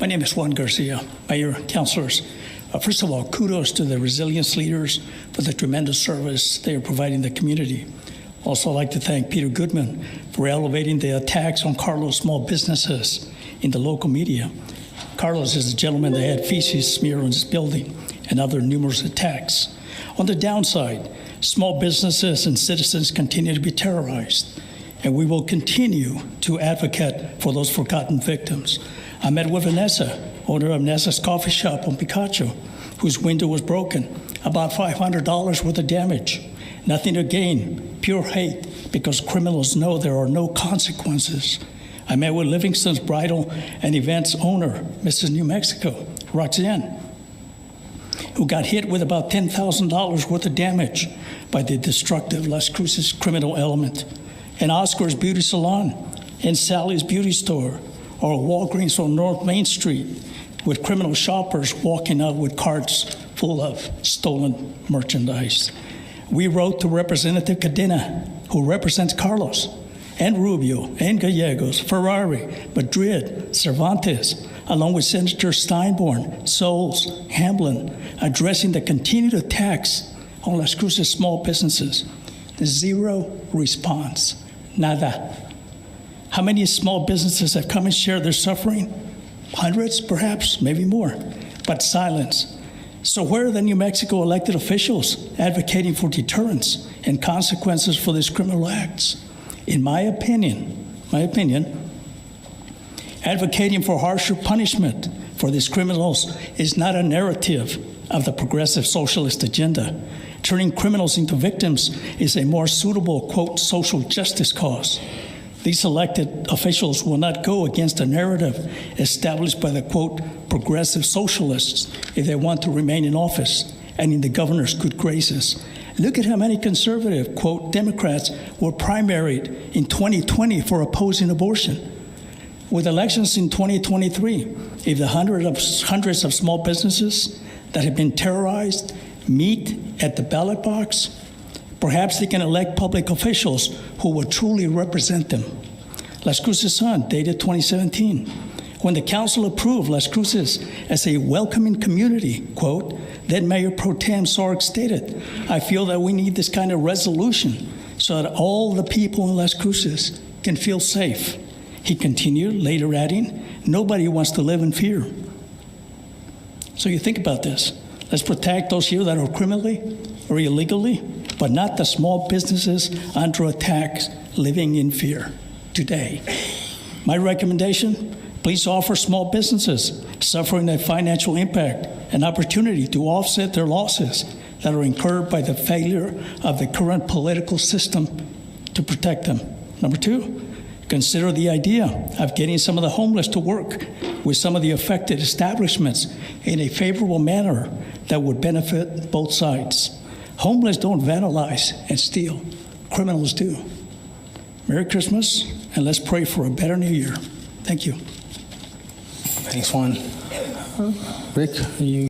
My name is Juan Garcia. Mayor, councilors, first of all, kudos to the resilience leaders for the tremendous service they are providing the community. Also, I'd like to thank Peter Goodman for elevating the attacks on Carlos small businesses in the local media. Carlos is the gentleman that had feces smeared on his building and other numerous attacks. On the downside, small businesses and citizens continue to be terrorized, and we will continue to advocate for those forgotten victims. I met with Vanessa, owner of Nessa's coffee shop on Picacho, whose window was broken, about $500 worth of damage. Nothing to gain, pure hate, because criminals know there are no consequences. I met with Livingston's bridal and events owner, Mrs. New Mexico, Roxanne, who got hit with about $10,000 worth of damage by the destructive Las Cruces criminal element. And Oscar's Beauty Salon, and Sally's Beauty Store, or Walgreens on North Main Street, with criminal shoppers walking out with carts full of stolen merchandise. We wrote to Representative Cadena, who represents Carlos, and Rubio, and Gallegos, Ferrari, Madrid, Cervantes, along with Senator Steinborn, Souls, Hamblin, addressing the continued attacks on Las Cruces small businesses. Zero response. Nada. How many small businesses have come and shared their suffering? Hundreds, perhaps, maybe more, but silence. So where are the New Mexico elected officials advocating for deterrence and consequences for these criminal acts? In my opinion, advocating for harsher punishment for these criminals is not a narrative of the progressive socialist agenda. Turning criminals into victims is a more suitable, quote, social justice cause. These elected officials will not go against a narrative established by the, quote, progressive socialists if they want to remain in office and in the governor's good graces. Look at how many conservative, quote, Democrats were primaried in 2020 for opposing abortion. With elections in 2023, if the hundreds of small businesses that have been terrorized meet at the ballot box, perhaps they can elect public officials who will truly represent them. Las Cruces Sun, dated 2017. When the council approved Las Cruces as a welcoming community, quote, then Mayor Pro Tem Sark stated, I feel that we need this kind of resolution so that all the people in Las Cruces can feel safe. He continued, later adding, nobody wants to live in fear. So you think about this. Let's protect those here that are criminally or illegally, but not the small businesses under attack living in fear today. My recommendation, please offer small businesses suffering a financial impact an opportunity to offset their losses that are incurred by the failure of the current political system to protect them. Number two, consider the idea of getting some of the homeless to work with some of the affected establishments in a favorable manner that would benefit both sides. Homeless don't vandalize and steal. Criminals do. Merry Christmas, and let's pray for a better new year. Thank you. Thanks, Juan. Rick, are you?